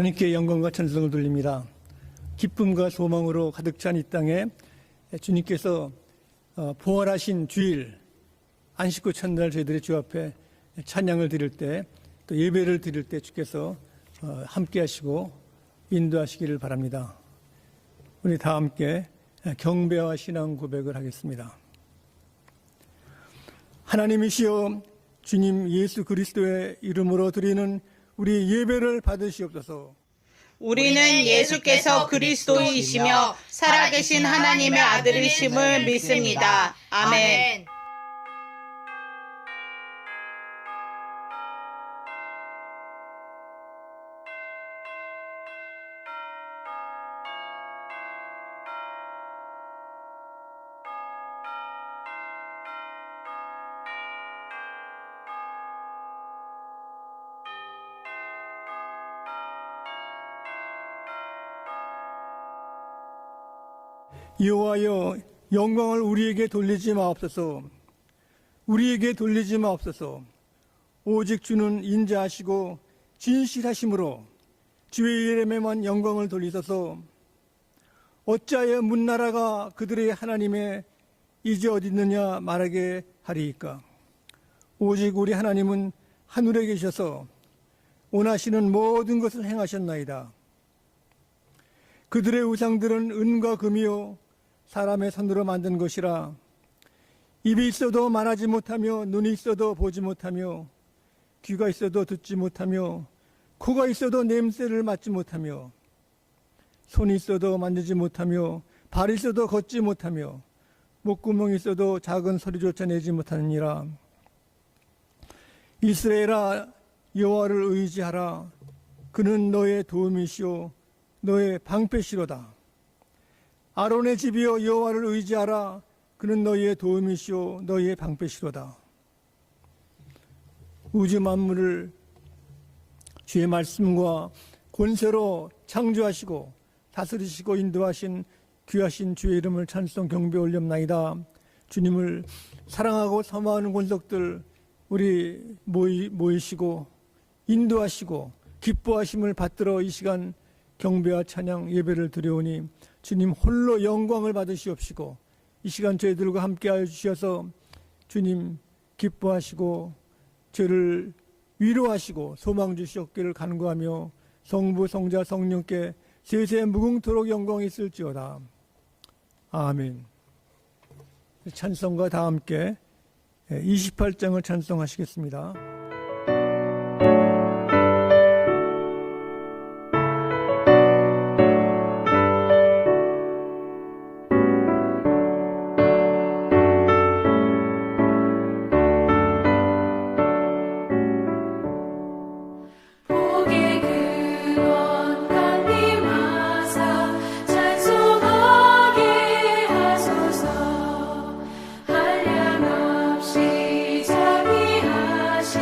하나님께 영광과 찬송을 돌립니다. 기쁨과 소망으로 가득 찬 이 땅에 주님께서 부활하신 주일 안식구 첫날 저희들이 주 앞에 찬양을 드릴 때, 또 예배를 드릴 때 주께서 함께 하시고 인도하시기를 바랍니다. 우리 다 함께 경배와 신앙 고백을 하겠습니다. 하나님이시여, 주님 예수 그리스도의 이름으로 드리는 우리 예배를 받으시옵소서. 우리는 예수께서 그리스도이시며 살아계신 하나님의 아들이심을 믿습니다. 아멘. 여호와여, 영광을 우리에게 돌리지 마옵소서. 우리에게 돌리지 마옵소서. 오직 주는 인자하시고 진실하심으로 주의 이름에만 영광을 돌리소서. 어찌하여 문나라가 그들의 하나님의 이제 어디 있느냐 말하게 하리이까. 오직 우리 하나님은 하늘에 계셔서 원하시는 모든 것을 행하셨나이다. 그들의 우상들은 은과 금이요 사람의 손으로 만든 것이라. 입이 있어도 말하지 못하며, 눈이 있어도 보지 못하며, 귀가 있어도 듣지 못하며, 코가 있어도 냄새를 맡지 못하며, 손이 있어도 만지지 못하며, 발이 있어도 걷지 못하며, 목구멍이 있어도 작은 소리조차 내지 못하느니라. 이스라엘아, 여호와를 의지하라. 그는 너의 도움이시오 너의 방패시로다. 아론의 집이여, 여호와를 의지하라. 그는 너희의 도움이시오 너희의 방패시로다. 우주 만물을 주의 말씀과 권세로 창조하시고 다스리시고 인도하신 귀하신 주의 이름을 찬송 경배 올렸나이다. 주님을 사랑하고 사모하는 권속들 우리 모이시고 인도하시고 기뻐하심을 받들어 이 시간 경배와 찬양 예배를 드려오니 주님 홀로 영광을 받으시옵시고 이 시간 저희들과 함께하여 주셔서 주님 기뻐하시고 죄를 위로하시고 소망 주시옵기를 간구하며 성부 성자 성령께 세세 무궁토록 영광이 있을지어다. 아멘. 찬송과 다 함께 28장을 찬송하시겠습니다. 한량없이 자비하신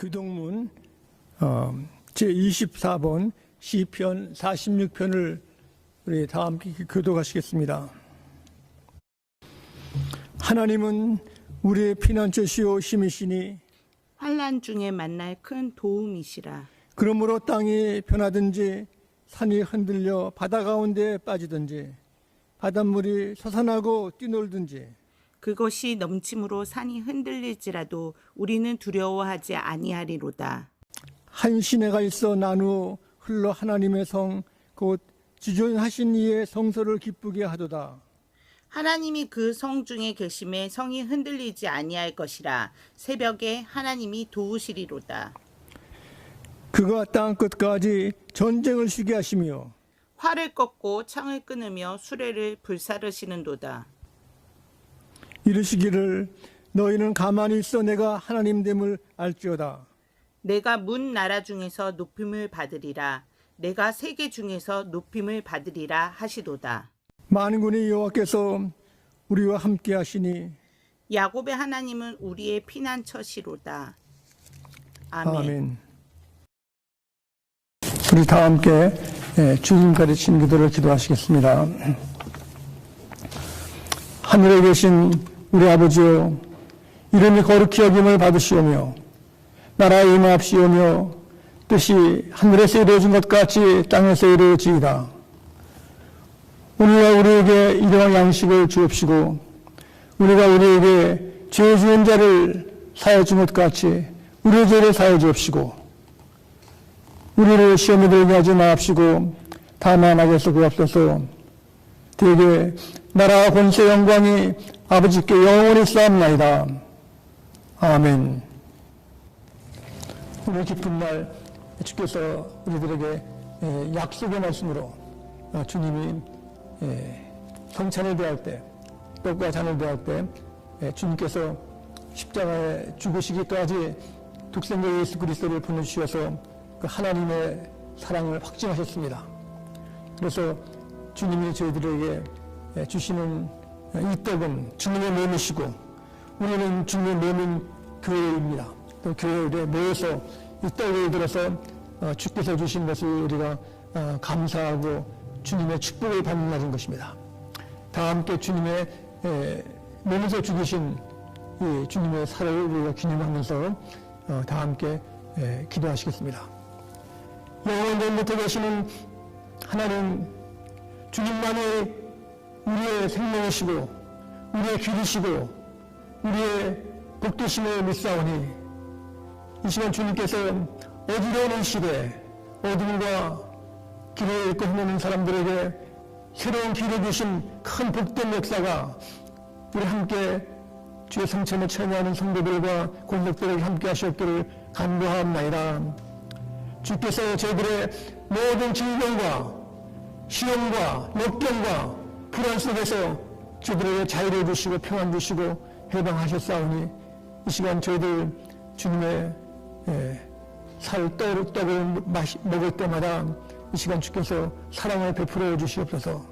교동문 제24번 시편 46편을 우리 다 함께 교독하시겠습니다. 하나님은 우리의 피난처시오 힘이시니 환난 중에 만날 큰 도움이시라. 그러므로 땅이 변하든지 산이 흔들려 바다 가운데 빠지든지 바닷물이 솟아나고 뛰놀든지 그것이 넘침으로 산이 흔들릴지라도 우리는 두려워하지 아니하리로다. 한 시내가 있어 나누어 흘러 하나님의 성 곧 지존하신 이의 성소를 기쁘게 하도다. 하나님이 그 성 중에 계심에 성이 흔들리지 아니할 것이라. 새벽에 하나님이 도우시리로다. 그가 땅 끝까지 전쟁을 쉬게 하시며 활을 꺾고 창을 끊으며 수레를 불사르시는도다. 이르시기를 너희는 가만히 있어 내가 하나님됨을 알지어다. 내가 문 나라 중에서 높임을 받으리라. 내가 세계 중에서 높임을 받으리라 하시도다. 만군의 여호와께서 우리와 함께 하시니 야곱의 하나님은 우리의 피난처시로다. 아멘. 아멘. 우리 다 함께 주님 가르친 기도를 기도하시겠습니다. 하늘에 계신 우리 아버지여, 이름이 거룩히 여김을 받으시오며 나라에 임하옵시오며 뜻이 하늘에서 이루어진 것 같이 땅에서 이루어지이다. 오늘날 우리에게 일용할 양식을 주옵시고 우리가 우리에게 죄 지은 자를 사하여 준 것 같이 우리의 죄를 사하여 주옵시고 우리를 시험에 들게 하지 마옵시고 다만 악에서 구하옵소서. 대개 나라와 권세 영광이 아버지께 영원히 쌓옵나이다. 아멘. 오늘 기쁜 날 주께서 우리들에게 약속의 말씀으로 주님이 성찬을 대할 때, 떡과 잔을 대할 때 주님께서 십자가에 죽으시기까지 독생자 예수 그리스도를 보내주셔서 그 하나님의 사랑을 확증하셨습니다. 그래서 주님이 저희들에게 주시는 이 떡은 주님의 몸이시고 우리는 주님의 몸인 교회입니다. 또 교회에 모여서 이 떡을 들어서 주께서 주신 것을 우리가 감사하고 주님의 축복을 받는 날인 것입니다. 다 함께 주님의 몸에서 죽이신 이 주님의 살을 우리가 기념하면서 다 함께 기도하시겠습니다. 영원전 못해 계시는 하나님, 주님만이 우리의 생명이시고 우리의 길이시고 우리의 복되심을 믿사오니 이 시간 주님께서 어디로는 시대 어둠과 길을 잃고 헤매는 사람들에게 새로운 길을 주신 큰 복된 역사가 우리 함께 주의 성찬을 참여하는 성도들과 권력들에게 함께 하시옵기를 간구하옵나이다. 주께서 저희들의 모든 질병과 시험과 역경과 불안 속에서 저희들에게 자유를 주시고 평안 주시고 해방하셨사오니 이 시간 저희들 주님의 떡을 먹을 때마다 이 시간 주께서 사랑을 베풀어 주시옵소서.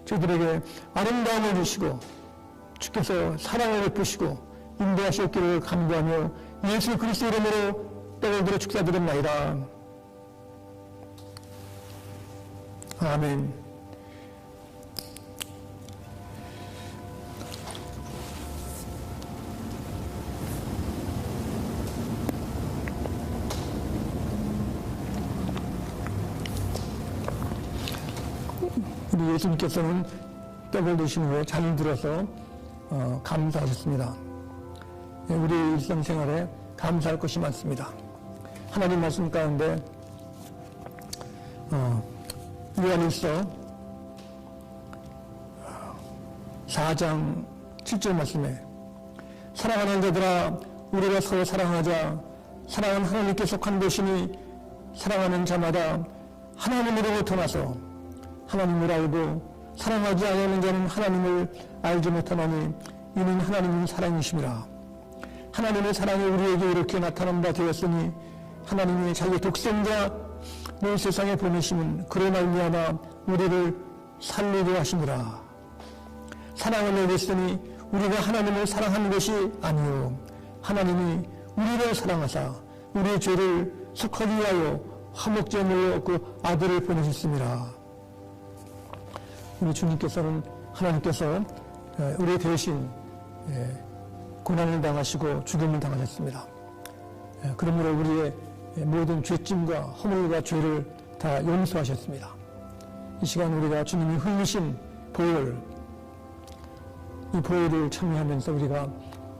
저희들에게 아름다움을 주시고 주께서 사랑을 베푸시고 인도하시옵기를 간구하며 예수 그리스도 이름으로 떡을 들어 축사드립나이다. 아멘. 우리 예수님께서는 떡을 드신 후에 잔을 들어서 감사하셨습니다. 우리 일상생활에 감사할 것이 많습니다. 하나님 말씀 가운데 요한일서 4장 7절 말씀에 사랑하는 자들아 우리가 서로 사랑하자. 사랑은 하나님께 속한 것이니 사랑하는 자마다 하나님으로부터 나서 하나님을 알고 사랑하지 않는 자는 하나님을 알지 못하나니 이는 하나님은 사랑이심이라. 하나님의 사랑이 우리에게 이렇게 나타난 바 되었으니 하나님이 자기 독생자를 세상에 보내심은 그로 말미암아 우리를 살리려 하심이라. 사랑을 내렸으니 우리가 하나님을 사랑하는 것이 아니요 하나님이 우리를 사랑하사 우리의 죄를 속하기 위하여 화목제물로 그 아들을 보내셨습니다. 우리 주님께서는, 하나님께서 우리 대신 고난을 당하시고 죽음을 당하셨습니다. 그러므로 우리의 모든 죄짐과 허물과 죄를 다 용서하셨습니다. 이 시간 우리가 주님이 흘리신 보혈, 이 보혈을 참여하면서 우리가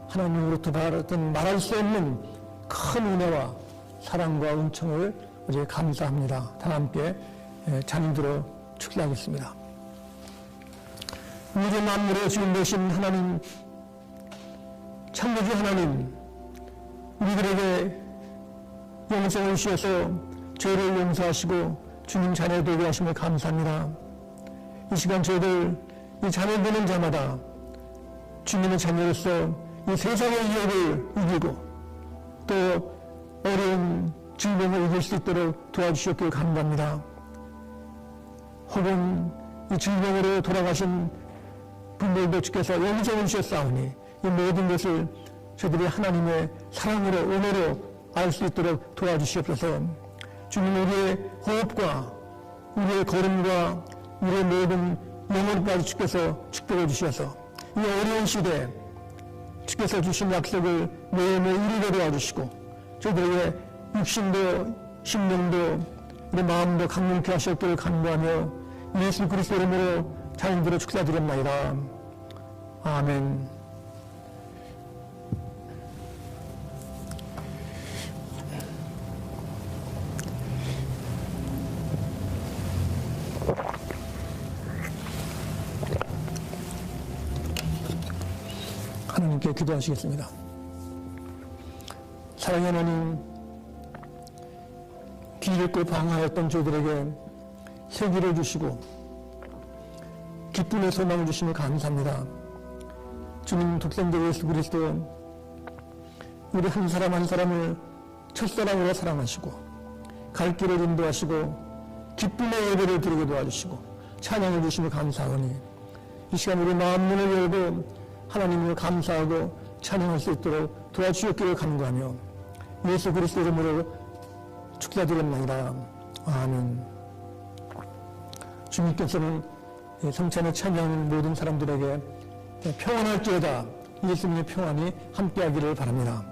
하나님으로부터 받았던 말할 수 없는 큰 은혜와 사랑과 은총을 우리 감사합니다. 다 함께 찬양으로 축사하겠습니다. 우리 만물의 주인 되신 하나님, 창조주 하나님, 우리들에게 영생을 주셔서 죄를 용서하시고 주님 자녀 되게 하심을 감사합니다. 이 시간 저희들 이 자녀 되는 자마다 주님의 자녀로서 이 세상의 유혹을 이기고 또 어려운 질병을 이길 수 있도록 도와주셨길 감사합니다. 혹은 이 질병으로 돌아가신 분들도 주께서 영생을 주셨사오니 이 모든 것을 저희들이 하나님의 사랑으로 은혜로 알 수 있도록 도와주시옵소서. 주님, 우리의 호흡과 우리의 걸음과 우리의 모든 영혼까지 주께서 축복해 주셔서 이 어려운 시대에 주께서 주신 약속을 매일매일 이루게 도와주시고 저희들에게 육신도 심령도 우리 마음도 강력케 하셨기를 간구하며 예수 그리스도 이름으로 자연들어 축사드렸나이다. 아멘. 하나님께 기도하시겠습니다. 사랑의 하나님, 길 잃고 방황하였던 저들에게 생기를 주시고 기쁨의 소망을 주시며 감사합니다. 주님 독생자 예수 그리스도 우리 한 사람 한 사람을 첫사랑으로 사랑하시고 갈 길을 인도하시고 기쁨의 예배를 드리게 도와주시고 찬양을 주시며 감사하오니 이 시간 우리 마음 문을 열고 하나님을 감사하고 찬양할 수 있도록 도와주셨기를 간구하며 예수 그리스도 이름으로 축사드립니다. 아멘. 주님께서는 성찬에 참여하는 모든 사람들에게 평안할지어다 예수님의 평안이 함께하기를 바랍니다.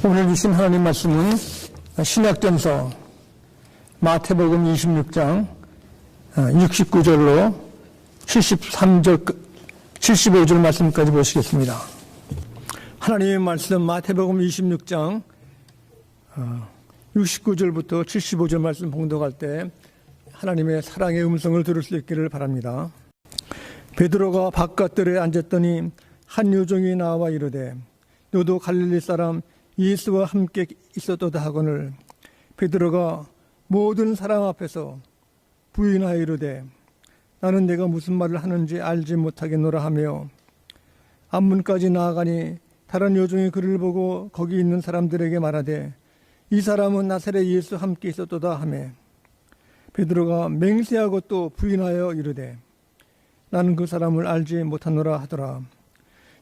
오늘 주신 하나님 말씀은 신약전서 마태복음 26장 69절로 73절, 75절 말씀까지 보시겠습니다. 하나님의 말씀 마태복음 26장 69절부터 75절 말씀 봉독할 때 하나님의 사랑의 음성을 들을 수 있기를 바랍니다. 베드로가 바깥들에 앉았더니 한 요종이 나와 이르되 너도 갈릴리 사람 예수와 함께 있었도다 하거늘 베드로가 모든 사람 앞에서 부인하여 이르되 나는 내가 무슨 말을 하는지 알지 못하겠노라 하며 앞문까지 나아가니 다른 요종이 그를 보고 거기 있는 사람들에게 말하되 이 사람은 나사렛 예수 함께 있었도다 하매 베드로가 맹세하고 또 부인하여 이르되 나는 그 사람을 알지 못하노라 하더라.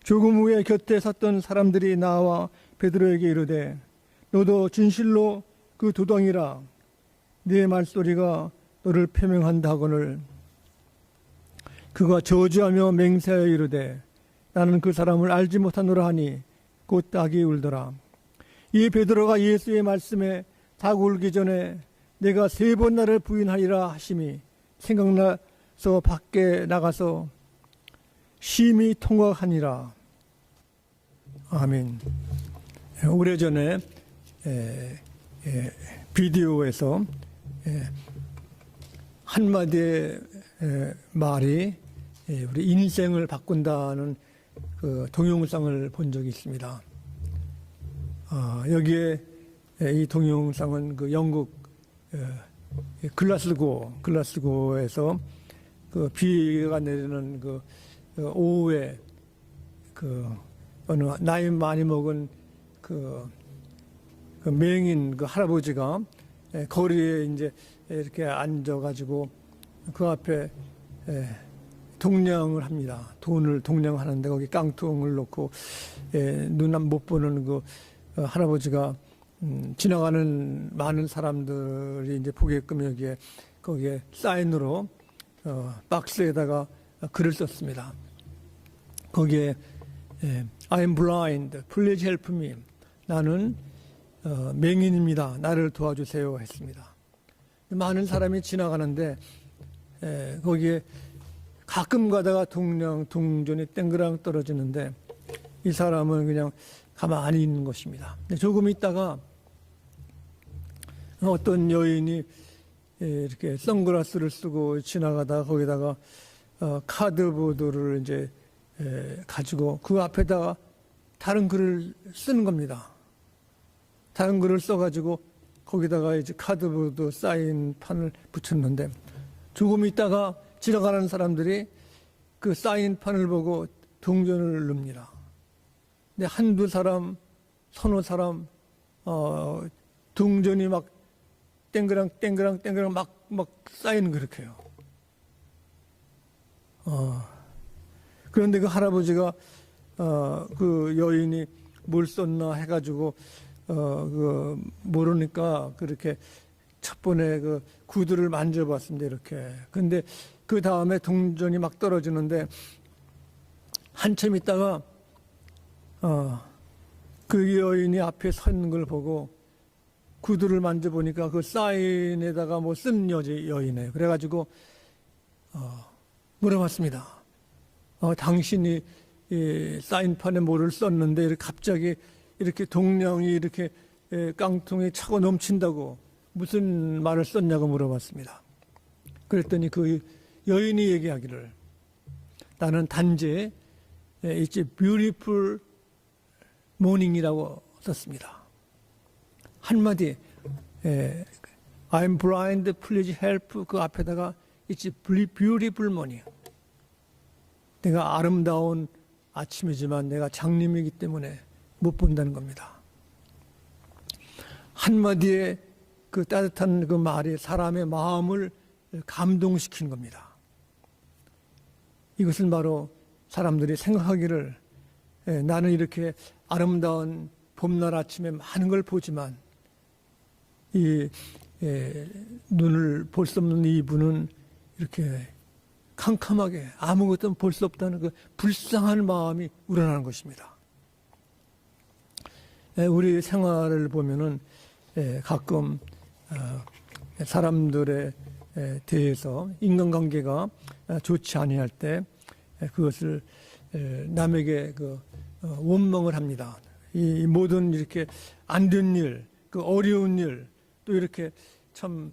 조금 후에 곁에 섰던 사람들이 나와 베드로에게 이르되 너도 진실로 그 도당이라 네 말소리가 너를 표명한다 하거늘 그가 저주하며 맹세하여 이르되 나는 그 사람을 알지 못하노라 하니 곧 닭이 울더라. 이 베드로가 예수의 말씀에 닭 울기 전에 내가 3번 나를 부인하리라 하심이 생각나서 밖에 나가서 심히 통곡하니라. 아멘. 오래전에 비디오에서 한마디의 말이 우리 인생을 바꾼다는 그 동영상을 본 적이 있습니다. 여기에 이 동영상은 그 영국 글라스고에서 그 비가 내리는 그 오후에 그 어느 나이 많이 먹은 그 맹인 그 할아버지가 거리에 이제 이렇게 앉아가지고 그 앞에 동량을 합니다. 돈을 동량하는데 거기 깡통을 놓고 눈 못 보는 그 할아버지가 지나가는 많은 사람들이 이제 보게끔 여기에 거기에 사인으로 박스에다가 글을 썼습니다. 거기에 I'm blind, please help me. 나는 맹인입니다. 나를 도와주세요 했습니다. 많은 사람이 지나가는데 거기에 가끔 가다가 동전이 땡그랑 떨어지는데 이 사람은 그냥 가만히 있는 것입니다. 조금 있다가 어떤 여인이 이렇게 선글라스를 쓰고 지나가다가 거기다가 카드보드를 이제 가지고 그 앞에다가 다른 글을 쓰는 겁니다. 다른 글을 써가지고 거기다가 이제 카드보드 사인판을 붙였는데 조금 있다가 지나가는 사람들이 그 사인판을 보고 동전을 넣습니다. 근데 한두 사람, 서너 사람, 동전이 막 땡그랑 막 쌓이는 그렇게 해요. 그런데 그 할아버지가, 그 여인이 뭘 썼나 해가지고, 모르니까 그렇게 첫 번에 그 구두를 만져봤습니다, 이렇게. 근데 그 다음에 동전이 막 떨어지는데, 한참 있다가, 그 여인이 앞에 서 있는 걸 보고, 구두를 만져보니까 그 사인에다가 뭐 쓴 여인이에요. 그래가지고, 물어봤습니다. 당신이 이 사인판에 뭐를 썼는데, 이렇게 갑자기 이렇게 동량이 이렇게 깡통이 차고 넘친다고 무슨 말을 썼냐고 물어봤습니다. 그랬더니 그 여인이 얘기하기를 나는 단지 It's a beautiful morning이라고 썼습니다. 한마디 I'm blind, please help 그 앞에다가 It's a beautiful morning. 내가 아름다운 아침이지만 내가 장님이기 때문에 못 본다는 겁니다. 한마디의 그 따뜻한 그 말이 사람의 마음을 감동시키는 겁니다. 이것은 바로 사람들이 생각하기를 나는 이렇게 아름다운 봄날 아침에 많은 걸 보지만 이 눈을 볼 수 없는 이분은 이렇게 캄캄하게 아무것도 볼 수 없다는 그 불쌍한 마음이 우러나는 것입니다. 우리 생활을 보면은 가끔 사람들에 대해서 인간관계가 좋지 아니할 때 그것을 남에게 그 원망을 합니다. 이 모든 이렇게 안 된 일, 그 어려운 일, 또 이렇게 참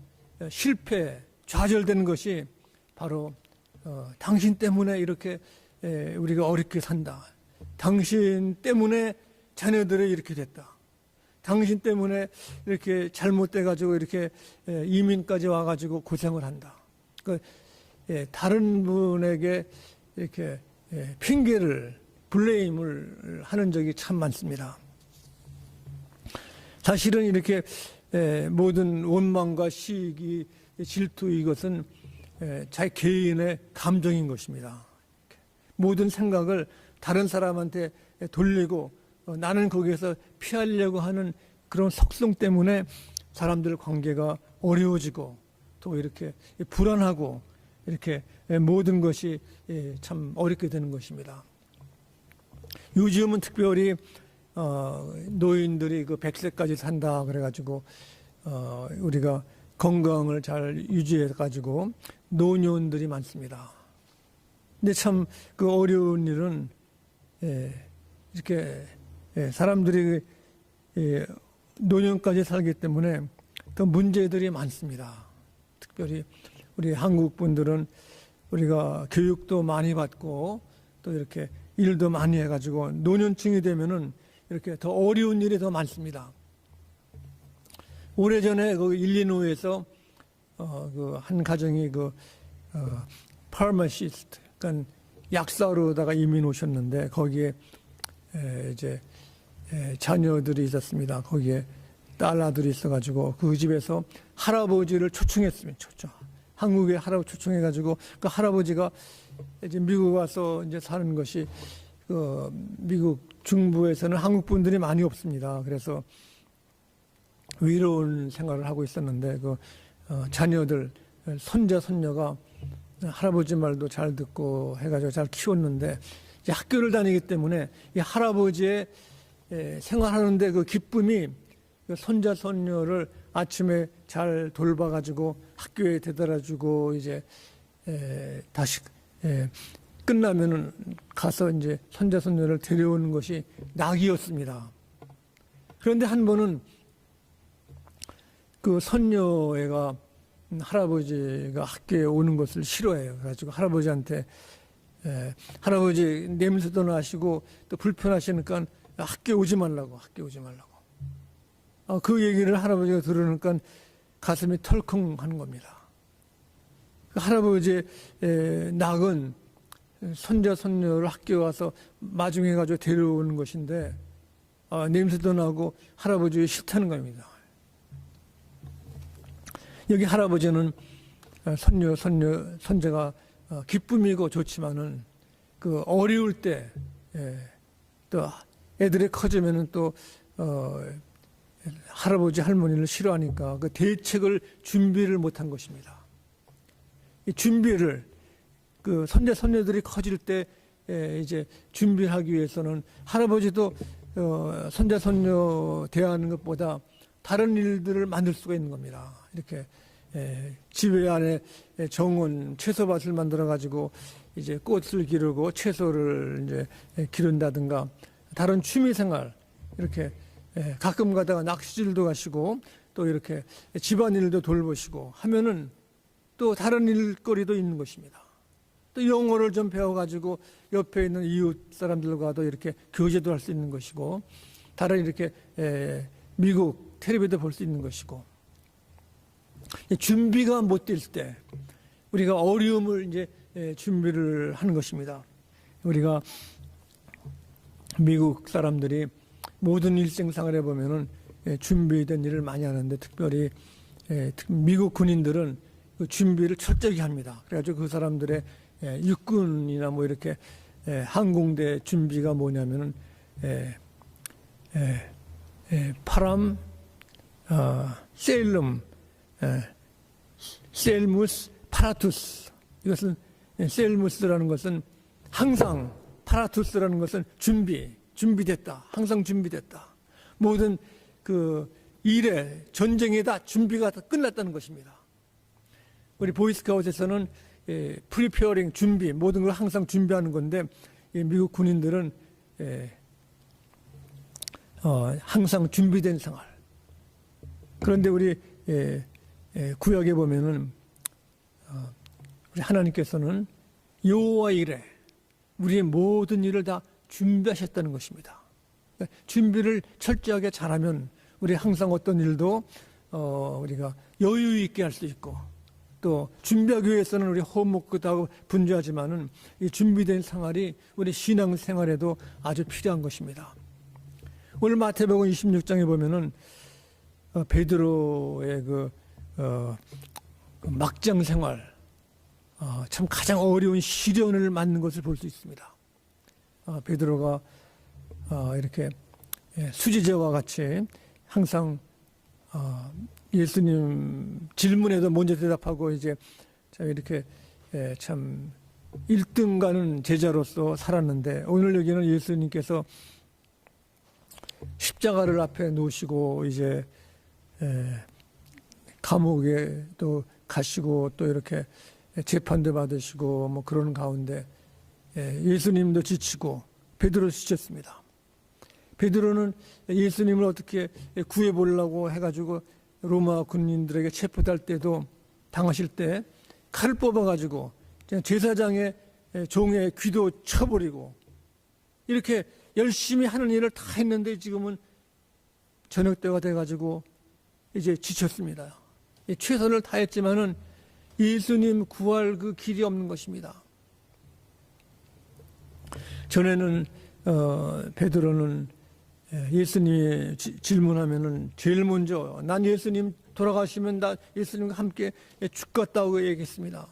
실패, 좌절되는 것이 바로 당신 때문에 이렇게 우리가 어렵게 산다. 당신 때문에 자녀들이 이렇게 됐다. 당신 때문에 이렇게 잘못돼가지고 이렇게 이민까지 와가지고 고생을 한다. 다른 분에게 이렇게 핑계를, 블레임을 하는 적이 참 많습니다. 사실은 이렇게 모든 원망과 시기, 질투 이것은 자기 개인의 감정인 것입니다. 모든 생각을 다른 사람한테 돌리고 나는 거기에서 피하려고 하는 그런 속성 때문에 사람들 관계가 어려워지고 또 이렇게 불안하고 이렇게 모든 것이 참 어렵게 되는 것입니다. 요즘은 특별히 노인들이 그 100세까지 산다 그래가지고 우리가 건강을 잘 유지해가지고 노년들이 많습니다. 근데 참 그 어려운 일은 이렇게 사람들이 노년까지 살기 때문에 또 문제들이 많습니다. 특별히 우리 한국 분들은 우리가 교육도 많이 받고 또 이렇게 일도 많이 해가지고 노년층이 되면은 이렇게 더 어려운 일이 더 많습니다. 오래전에 그 일리노이에서 그 한 가정이 그 파마시스트, 그러니까 약사로다가 이민 오셨는데 거기에 이제 자녀들이 있었습니다. 거기에 딸 아들이 있어가지고 그 집에서 할아버지를 초청했습니다. 한국의 할아버지 초청해가지고 그 할아버지가 이제 미국 와서 이제 사는 것이 미국 중부에서는 한국 분들이 많이 없습니다. 그래서 외로운 생활을 하고 있었는데 자녀들 손자 손녀가 할아버지 말도 잘 듣고 해가지고 잘 키웠는데 이제 학교를 다니기 때문에 이 할아버지의 생활하는데 그 기쁨이 손자 손녀를 아침에 잘 돌봐가지고 학교에 데려다주고 이제 다시 끝나면은 가서 이제 손자 손녀를 데려오는 것이 낙이었습니다. 그런데 한 번은 그 손녀애가 할아버지가 학교에 오는 것을 싫어해요. 그래가지고 할아버지한테 할아버지 냄새도 나시고 또 불편하시니까 학교에 오지 말라고. 그 얘기를 할아버지가 들으니까 가슴이 털컹 하는 겁니다. 할아버지의 낙은 손자 손녀를 학교에 와서 마중해가지고 데려오는 것인데 냄새도 나고 할아버지가 싫다는 겁니다. 여기 할아버지는 손자가 기쁨이고 좋지만은 그 어려울 때 또 애들이 커지면은 또 할아버지 할머니를 싫어하니까 그 대책을 준비를 못한 것입니다. 이 준비를 그 손자 손녀들이 커질 때 이제 준비하기 위해서는 할아버지도 손자 손녀 대하는 것보다 다른 일들을 만들 수가 있는 겁니다. 이렇게 집에 안에 정원 채소밭을 만들어 가지고 이제 꽃을 기르고 채소를 이제 기른다든가 다른 취미 생활 이렇게 가끔 가다가 낚시질도 가시고 또 이렇게 집안일도 돌보시고 하면은 또 다른 일거리도 있는 것입니다. 또 영어를 좀 배워가지고 옆에 있는 이웃 사람들과도 이렇게 교제도 할 수 있는 것이고 다른 이렇게 미국 텔레비도 볼 수 있는 것이고 준비가 못 될 때 우리가 어려움을 이제 준비를 하는 것입니다. 우리가 미국 사람들이 모든 일생생활에 보면은 준비된 일을 많이 하는데 특별히 미국 군인들은 그 준비를 철저히 합니다. 그래가지고 그 사람들의 육군이나 뭐 이렇게 항공대 준비가 뭐냐면은 파람, 세일럼, 셀무스, 파라투스. 이것은 셀무스라는 것은 항상, 파라투스라는 것은 준비됐다. 항상 준비됐다. 모든 그 일에 전쟁에 다 준비가 다 끝났다는 것입니다. 우리 보이스카웃에서는 프리페어링 준비 모든 걸 항상 준비하는 건데 미국 군인들은 항상 준비된 생활. 그런데 우리 구약에 보면은 우리 하나님께서는 여호와 이레 우리의 모든 일을 다 준비하셨다는 것입니다. 준비를 철저하게 잘하면 우리 항상 어떤 일도 우리가 여유 있게 할 수 있고 또 준비하기 위해서는 우리 호흡도 하고 분주하지만은 이 준비된 생활이 우리 신앙 생활에도 아주 필요한 것입니다. 오늘 마태복음 26장에 보면은 베드로의 그 막장 생활 참 가장 어려운 시련을 맞는 것을 볼 수 있습니다. 베드로가 이렇게 수지제와 같이 항상 예수님 질문에도 먼저 대답하고 이제 이렇게 참 1등 가는 제자로서 살았는데 오늘 여기는 예수님께서 십자가를 앞에 놓으시고 이제 감옥에 또 가시고 또 이렇게 재판도 받으시고 뭐 그러는 가운데 예수님도 지치고 베드로 지쳤습니다. 베드로는 예수님을 어떻게 구해보려고 해가지고 로마 군인들에게 체포될 때도 당하실 때 칼을 뽑아가지고 제사장의 종의 귀도 쳐버리고 이렇게 열심히 하는 일을 다 했는데 지금은 저녁 때가 돼가지고 이제 지쳤습니다. 최선을 다했지만은 예수님 구할 그 길이 없는 것입니다. 전에는 베드로는 예수님이 질문하면은 제일 먼저 난 예수님 돌아가시면 나 예수님과 함께 죽겠다고 얘기했습니다.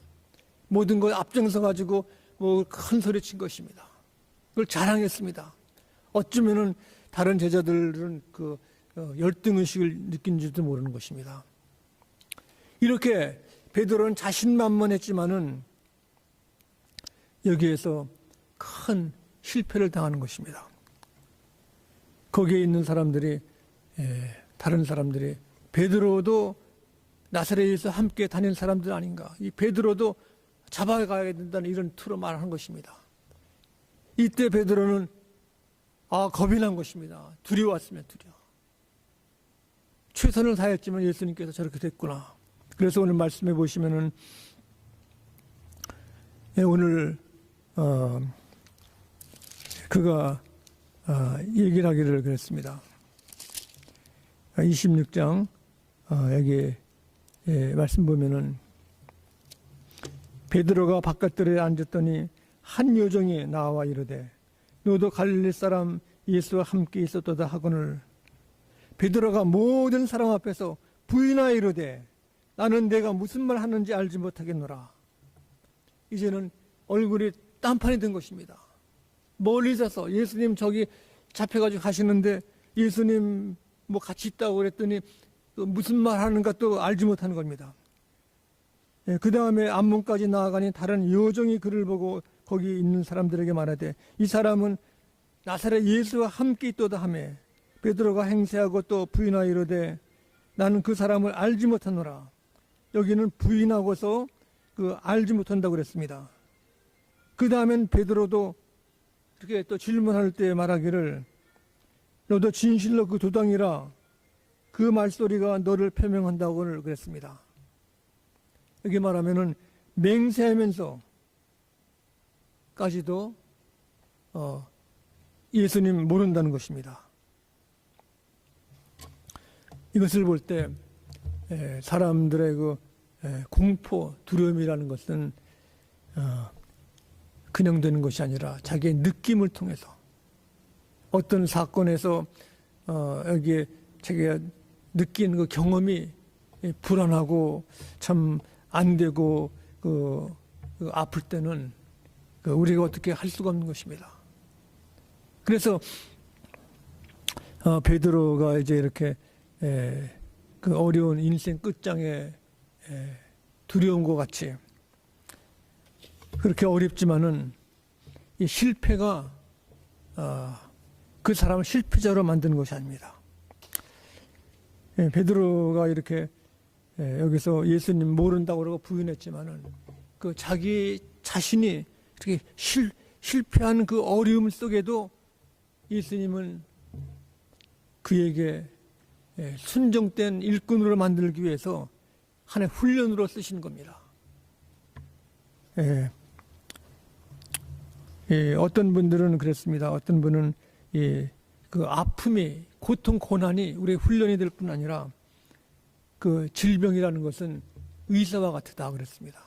모든 걸 앞장서 가지고 뭐 큰 소리 친 것입니다. 그걸 자랑했습니다. 어쩌면은 다른 제자들은 그 열등의식을 느낀지도 모르는 것입니다. 이렇게 베드로는 자신만만했지만은 여기에서 큰 실패를 당하는 것입니다. 거기에 있는 사람들이, 다른 사람들이 베드로도 나사렛에서 함께 다닌 사람들 아닌가, 이 베드로도 잡아가야 된다는 이런 투로 말하는 것입니다. 이때 베드로는 겁이 난 것입니다. 두려웠으면 두려워. 최선을 다했지만 예수님께서 저렇게 됐구나. 그래서 오늘 말씀해 보시면은 오늘 그가 얘기를 하기를 그랬습니다. 26장 여기 말씀 보면은 베드로가 바깥들에 앉았더니 한 요정이 나와 이르되 너도 갈릴리 사람 예수와 함께 있었도다 하거늘 베드로가 모든 사람 앞에서 부인하여 이르되 나는 내가 무슨 말 하는지 알지 못하겠노라. 이제는 얼굴이 딴판이 된 것입니다. 멀리 서서 예수님 저기 잡혀가지고 가시는데 예수님 뭐 같이 있다고 그랬더니 무슨 말 하는가 또 알지 못하는 겁니다. 그 다음에 앞문까지 나아가니 다른 요정이 그를 보고 거기 있는 사람들에게 말하되 이 사람은 나사렛 예수와 함께 있도다 하며 베드로가 행세하고 또 부인하여 이르되 나는 그 사람을 알지 못하노라. 여기는 부인하고서 알지 못한다고 그랬습니다. 그 다음엔 베드로도 이렇게 또 질문할 때 말하기를 너도 진실로 그 도당이라 그 말소리가 너를 표명한다고 그랬습니다. 여기 말하면은 맹세하면서까지도 예수님 모른다는 것입니다. 이것을 볼 때 사람들의 공포, 두려움이라는 것은 그냥 되는 것이 아니라 자기의 느낌을 통해서 어떤 사건에서 여기에 자기가 느낀 그 경험이 불안하고 참 안 되고 아플 때는 우리가 어떻게 할 수가 없는 것입니다. 그래서 베드로가 이제 이렇게 그 어려운 인생 끝장에 두려움과 같이 그렇게 어렵지만은 이 실패가 그 사람을 실패자로 만드는 것이 아닙니다. 베드로가 이렇게 여기서 예수님 모른다고 그러고 부인했지만은 그 자기 자신이 이렇게 실패한 그 어려움 속에도 예수님은 그에게 순종된 일꾼으로 만들기 위해서 하나의 훈련으로 쓰시는 겁니다. 어떤 분들은 그랬습니다. 어떤 분은 그 아픔이, 고통, 고난이 우리의 훈련이 될 뿐 아니라 그 질병이라는 것은 의사와 같다 그랬습니다.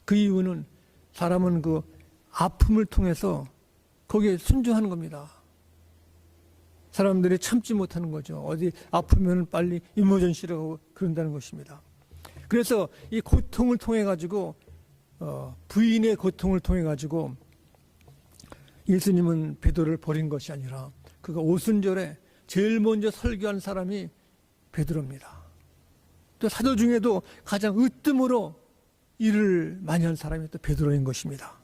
그 이유는 사람은 그 아픔을 통해서 거기에 순종하는 겁니다. 사람들이 참지 못하는 거죠. 어디 아프면 빨리 이머전시라고 그런다는 것입니다. 그래서 이 고통을 통해 가지고 부인의 고통을 통해 가지고 예수님은 베드로를 버린 것이 아니라 그가 오순절에 제일 먼저 설교한 사람이 베드로입니다. 또 사도 중에도 가장 으뜸으로 일을 많이 한 사람이 또 베드로인 것입니다.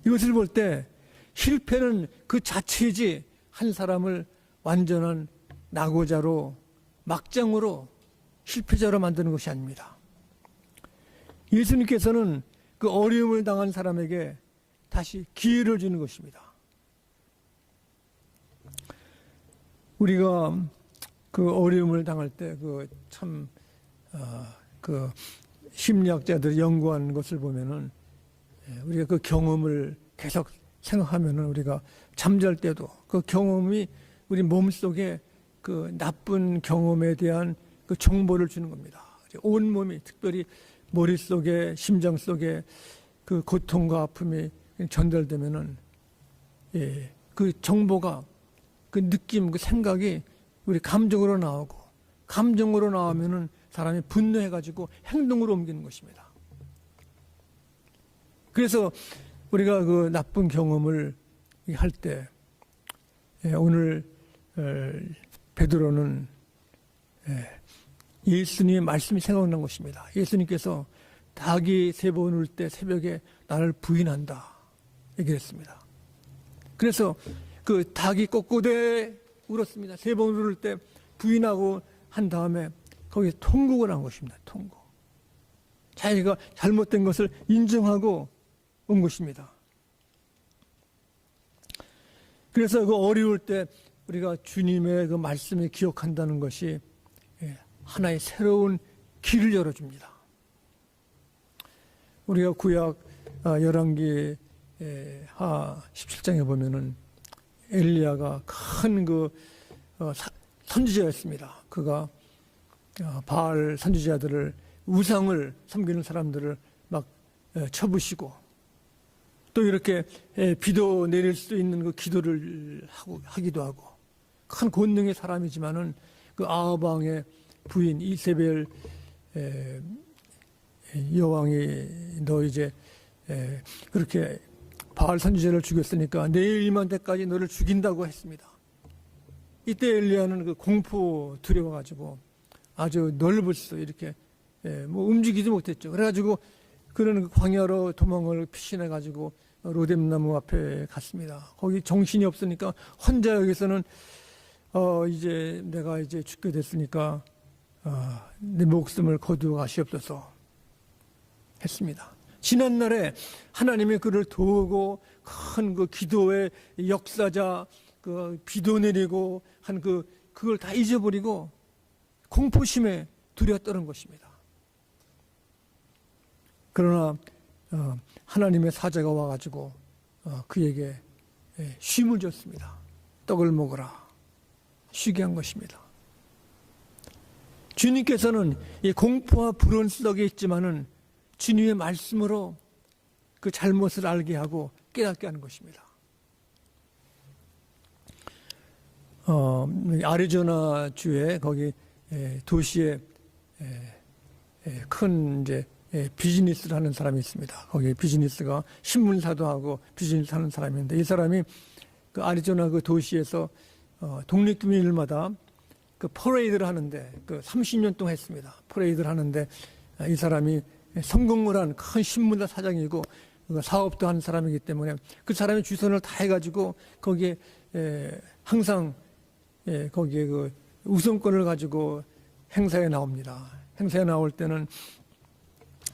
이것을 볼 때 실패는 그 자체이지 한 사람을 완전한 낙오자로 막장으로 실패자로 만드는 것이 아닙니다. 예수님께서는 그 어려움을 당한 사람에게 다시 기회를 주는 것입니다. 우리가 그 어려움을 당할 때 그 심리학자들이 연구한 것을 보면은 우리가 그 경험을 계속 생각하면은 우리가 잠잘 때도 그 경험이 우리 몸속에 그 나쁜 경험에 대한 그 정보를 주는 겁니다. 온 몸이, 특별히 머릿속에, 심장 속에 그 고통과 아픔이 전달되면은 그 정보가, 그 느낌, 그 생각이 우리 감정으로 나오고, 감정으로 나오면은 사람이 분노해가지고 행동으로 옮기는 것입니다. 그래서 우리가 그 나쁜 경험을 할 때 오늘 베드로는 예수님의 말씀이 생각난 것입니다. 예수님께서 닭이 3번 울 때 새벽에 나를 부인한다 얘기를 했습니다. 그래서 그 닭이 꼿꼿해 울었습니다. 3번 울을 때 부인하고 한 다음에 거기에 통곡을 한 것입니다. 통곡. 자기가 잘못된 것을 인정하고 온 것입니다. 그래서 그 어려울 때 우리가 주님의 그 말씀을 기억한다는 것이 하나의 새로운 길을 열어줍니다. 우리가 구약 열왕기 하 17장에 보면은 엘리야가 큰 그 선지자였습니다. 그가 바알 선지자들을 우상을 섬기는 사람들을 막 쳐부시고 또 이렇게 비도 내릴 수 있는 그 기도를 하기도 하고 큰 권능의 사람이지만은 그 아합 왕의 부인 이세벨 여왕이 너 이제 그렇게 바알 선지자를 죽였으니까 내일 이맘때까지 너를 죽인다고 했습니다. 이때 엘리야는 그 공포 두려워가지고 아주 넓었어 이렇게 뭐 움직이지 못했죠. 그래가지고 그는 그 광야로 도망을 피신해가지고 로뎀나무 앞에 갔습니다. 거기 정신이 없으니까 혼자 여기서는 이제 내가 이제 죽게 됐으니까 내 목숨을 거두어 가시옵소서 했습니다. 지난날에 하나님이 그를 도우고 큰 그 기도의 역사자 그 비도 내리고 한 그걸 다 잊어버리고 공포심에 두려워 떠는 것입니다. 그러나 하나님의 사자가 와가지고 그에게 쉼을 줬습니다. 떡을 먹으라 쉬게 한 것입니다. 주님께서는 이 공포와 불안 속에 있지만은 주님의 말씀으로 그 잘못을 알게 하고 깨닫게 하는 것입니다. 아리조나 주에 거기 도시에 큰 이제 비즈니스를 하는 사람이 있습니다. 거기 비즈니스가 신문사도 하고 비즈니스 하는 사람인데 이 사람이 그 아리조나 그 도시에서 독립기념일마다 그 퍼레이드를 하는데 그 30년 동안 했습니다. 퍼레이드를 하는데 이 사람이 성공을 한 큰 신문사 사장이고 사업도 하는 사람이기 때문에 그 사람이 주선을 다 해가지고 거기에 항상 거기에 그 우선권을 가지고 행사에 나옵니다. 행사에 나올 때는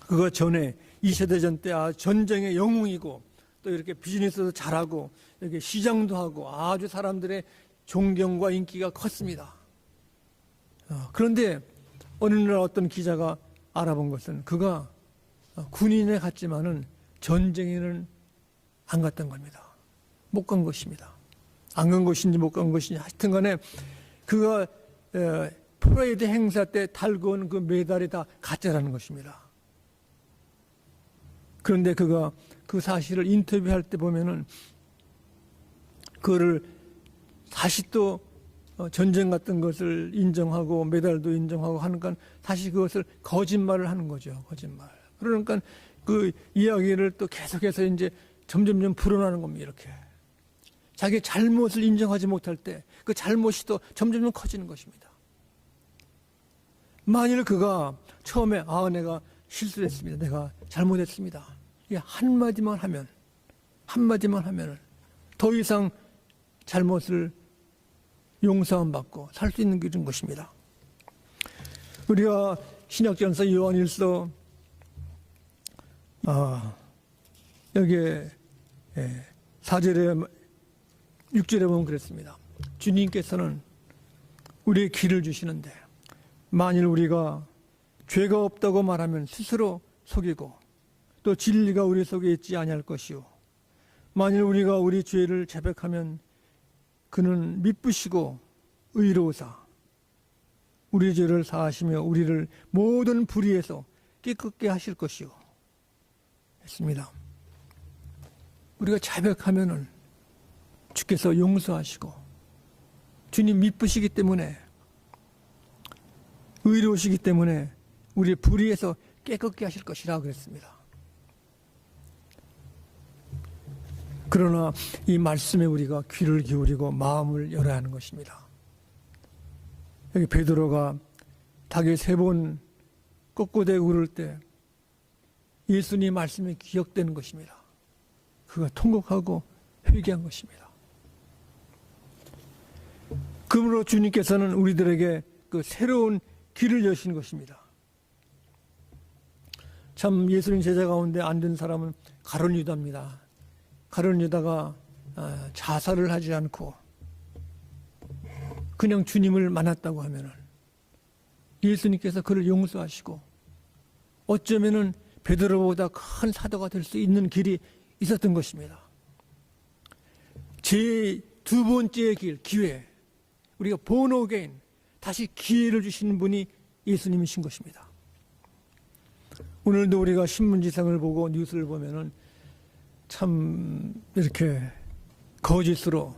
그거 전에 2차 대전 때 전쟁의 영웅이고 또 이렇게 비즈니스도 잘하고 이렇게 시장도 하고 아주 사람들의 존경과 인기가 컸습니다. 그런데 어느 날 어떤 기자가 알아본 것은 그가 군인에 갔지만은 전쟁에는 안 갔던 겁니다. 못 간 것입니다. 안 간 것인지 못 간 것인지 하여튼 간에 그가 퍼레이드 행사 때 달고 온 그 메달이 다 가짜라는 것입니다. 그런데 그가 그 사실을 인터뷰할 때 보면은 그거를 다시 또 전쟁 같은 것을 인정하고 메달도 인정하고 하는 건 다시 그것을 거짓말을 하는 거죠. 거짓말. 그러니까 그 이야기를 또 계속해서 이제 점점점 불어나는 겁니다. 이렇게. 자기 잘못을 인정하지 못할 때 그 잘못이 또 점점점 커지는 것입니다. 만일 그가 처음에 내가 실수했습니다. 내가 잘못했습니다. 이 한마디만 하면은 더 이상 잘못을 용서함 받고 살 수 있는 길인 것입니다. 우리가 신약전서 요한일서 여기에 4절에 6절에 보면 그랬습니다. 주님께서는 우리의 길을 주시는데 만일 우리가 죄가 없다고 말하면 스스로 속이고 또 진리가 우리 속에 있지 아니할 것이요 만일 우리가 우리 죄를 자백하면 그는 미쁘시고 의로우사 우리 죄를 사하시며 우리를 모든 불의에서 깨끗게 하실 것이요 했습니다. 우리가 자백하면은 주께서 용서하시고 주님 미쁘시기 때문에 의로우시기 때문에 우리의 불의에서 깨끗게 하실 것이라 그랬습니다. 그러나 이 말씀에 우리가 귀를 기울이고 마음을 열어야 하는 것입니다. 여기 베드로가 닭이 3번 꺾고대 울을 때 예수님 말씀이 기억되는 것입니다. 그가 통곡하고 회개한 것입니다. 그러므로 주님께서는 우리들에게 그 새로운 길을 여신 것입니다. 참 예수님 제자 가운데 안 된 사람은 가룟 유다입니다. 가룟 유다가 자살을 하지 않고 그냥 주님을 만났다고 하면은 예수님께서 그를 용서하시고 어쩌면은 베드로보다 큰 사도가 될 수 있는 길이 있었던 것입니다. 제 2번째 길, 기회. 우리가 born again, 다시 기회를 주시는 분이 예수님이신 것입니다. 오늘도 우리가 신문지상을 보고 뉴스를 보면은 참 이렇게 거짓으로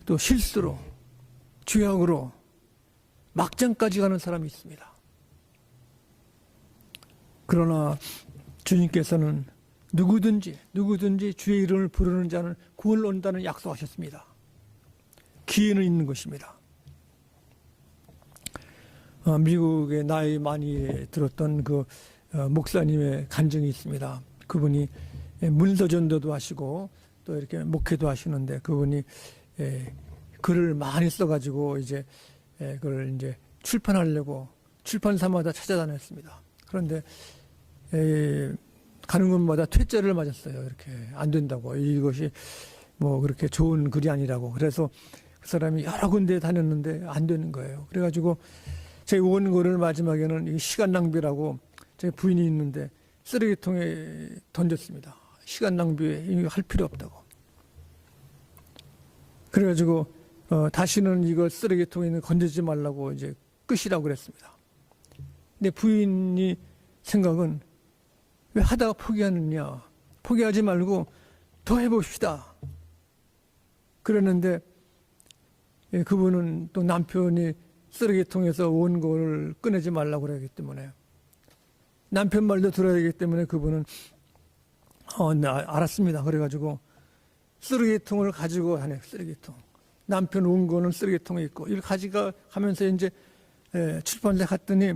또 실수로 죄악으로 막장까지 가는 사람이 있습니다. 그러나 주님께서는 누구든지 주의 이름을 부르는 자는 구원을 얻는다는 약속하셨습니다. 기회는 있는 것입니다. 미국에 나이 많이 들었던 그 목사님의 간증이 있습니다. 그분이 문서전도도 하시고 또 이렇게 목회도 하시는데 그분이 글을 많이 써가지고 이제 그걸 이제 출판하려고 출판사마다 찾아다녔습니다. 그런데 가는 곳마다 퇴짜를 맞았어요. 이렇게 안 된다고. 이것이 뭐 그렇게 좋은 글이 아니라고. 그래서 그 사람이 여러 군데 다녔는데 안 되는 거예요. 그래가지고 제 원고를 마지막에는 시간 낭비라고 제 부인이 있는데 쓰레기통에 던졌습니다. 시간 낭비에 이거 할 필요 없다고. 그래가지고 다시는 이거 쓰레기통에 건드리지 말라고 이제 끝이라고 그랬습니다. 근데 부인이 생각은 왜 하다가 포기하느냐. 포기하지 말고 더 해봅시다. 그랬는데 그분은 또 남편이 쓰레기통에서 원고를 꺼내지 말라고 그러기 때문에 남편 말도 들어야 되기 때문에 그분은 네, 알았습니다. 그래가지고 쓰레기통을 가지고 하네. 쓰레기통. 남편 원고는 쓰레기통에 있고 이걸 가져가면서 이제 출판사 갔더니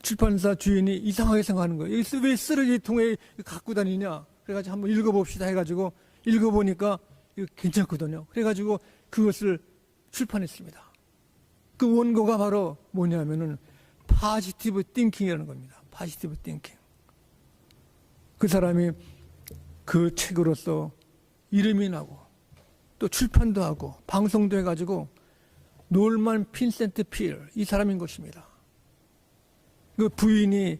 출판사 주인이 이상하게 생각하는 거예요. 왜 쓰레기통에 갖고 다니냐. 그래가지고 한번 읽어봅시다 해가지고 읽어보니까 이거 괜찮거든요. 그래가지고 그것을 출판했습니다. 그 원고가 바로 뭐냐면은 파지티브 띵킹이라는 겁니다. 파지티브 띵킹. 그 사람이 그 책으로서 이름이 나고 또 출판도 하고 방송도 해가지고 놀만 핀센트 필 이 사람인 것입니다. 그 부인이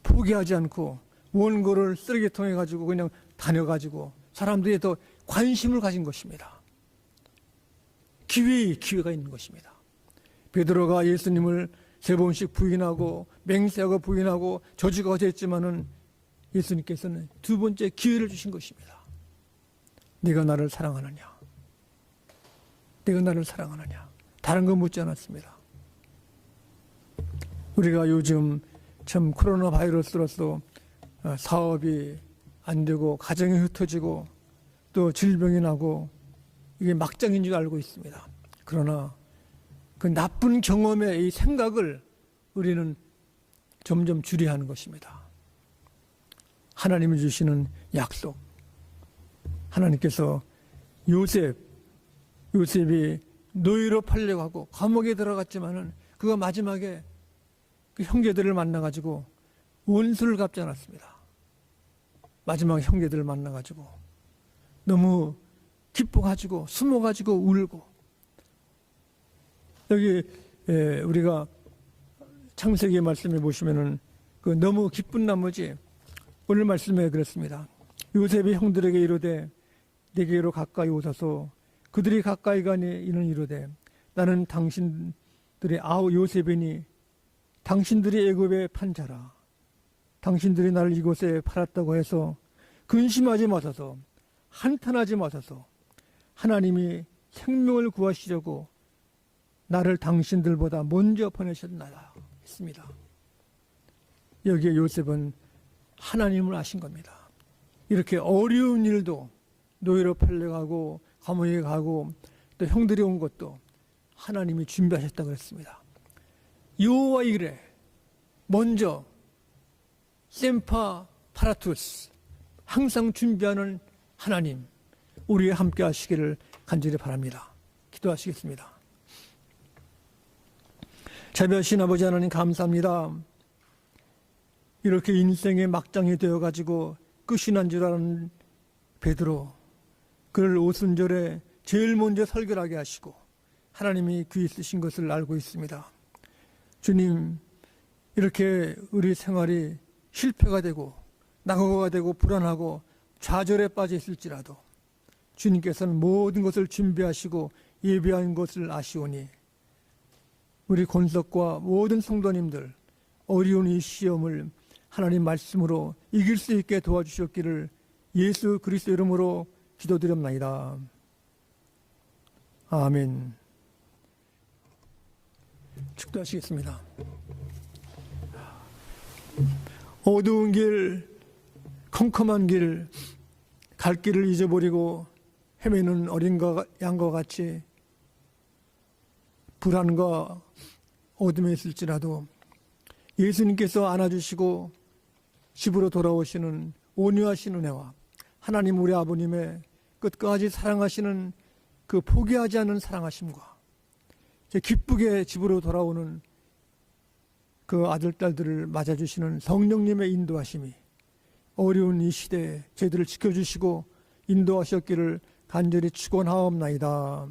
포기하지 않고 원고를 쓰레기통에 가지고 그냥 다녀가지고 사람들이 더 관심을 가진 것입니다. 기회가 있는 것입니다. 베드로가 예수님을 3번씩 부인하고 맹세하고 부인하고 저주가 됐지만은 예수님께서는 2번째 기회를 주신 것입니다. 네가 나를 사랑하느냐? 네가 나를 사랑하느냐? 다른 거 묻지 않았습니다. 우리가 요즘 참 코로나 바이러스로서 사업이 안 되고 가정이 흩어지고 또 질병이 나고 이게 막장인 줄 알고 있습니다. 그러나 그 나쁜 경험의 이 생각을 우리는 점점 줄여야 하는 것입니다. 하나님이 주시는 약속. 하나님께서 요셉이 노예로 팔려고 하고 감옥에 들어갔지만은 그가 마지막에 그 형제들을 만나가지고 원수를 갚지 않았습니다. 마지막 형제들을 만나가지고 너무 기뻐가지고 숨어가지고 울고 여기 우리가 창세기 말씀에 보시면은 그 너무 기쁜 나머지 오늘 말씀에 그랬습니다. 요셉이 형들에게 이르되 내게로 가까이 오소서. 그들이 가까이 가니 이는 이르되 나는 당신들의 아우 요셉이니 당신들이 애굽에 판 자라. 당신들이 나를 이곳에 팔았다고 해서 근심하지 마소서. 한탄하지 마소서. 하나님이 생명을 구하시려고 나를 당신들보다 먼저 보내셨나이다 했습니다. 여기에 요셉은 하나님을 아신 겁니다. 이렇게 어려운 일도 노예로 팔려가고 감옥에 가고 또 형들이 온 것도 하나님이 준비하셨다고 그랬습니다. 여호와 이르 먼저 셈파 파라투스 항상 준비하는 하나님 우리와 함께 하시기를 간절히 바랍니다. 기도하시겠습니다. 자비하신 아버지 하나님 감사합니다. 이렇게 인생의 막장이 되어가지고 끝이 난 줄 아는 베드로 그를 오순절에 제일 먼저 설교하게 하시고 하나님이 귀히 쓰신 것을 알고 있습니다. 주님, 이렇게 우리 생활이 실패가 되고 낙오가 되고 불안하고 좌절에 빠져 있을지라도 주님께서는 모든 것을 준비하시고 예비한 것을 아시오니 우리 권석과 모든 성도님들 어려운 이 시험을 하나님 말씀으로 이길 수 있게 도와주셨기를 예수 그리스도 이름으로 기도드립나이다. 아멘. 축도하시겠습니다. 어두운 길, 컴컴한 길, 갈 길을 잊어버리고 헤매는 어린 양과 같이 불안과 어둠에 있을지라도 예수님께서 안아주시고 집으로 돌아오시는 온유하신 은혜와 하나님 우리 아버님의 끝까지 사랑하시는 그 포기하지 않는 사랑하심과 기쁘게 집으로 돌아오는 그 아들, 딸들을 맞아주시는 성령님의 인도하심이 어려운 이 시대에 저희들을 지켜주시고 인도하셨기를 간절히 축원하옵나이다.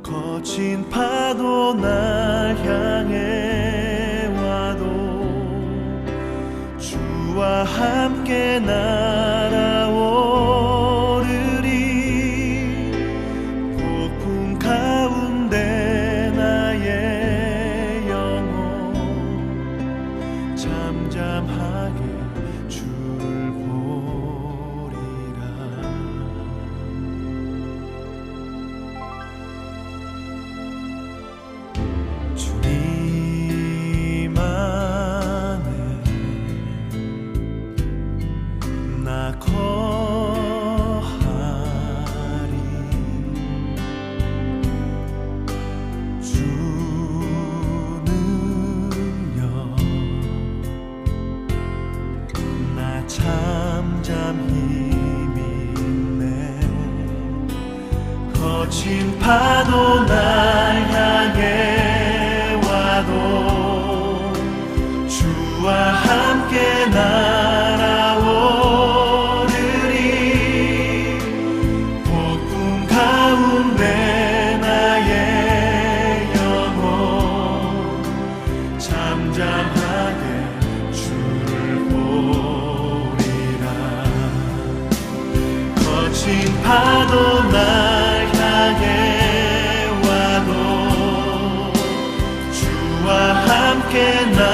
거친 파도 날 향해 와도 주와 함께 날아오르리. 폭풍 가운데 나의 영혼 잠잠하게 주를 보리라. 주님 안에 나 거하리. 주 능력 나 잠잠히 믿네. 거친 파도 날 향해 와도 주와 함께 날아오르리. 폭풍 가운데 나의 영혼 잠잠하게 주를 보리라. 거친 파도 날 향해 와도 주와 함께 나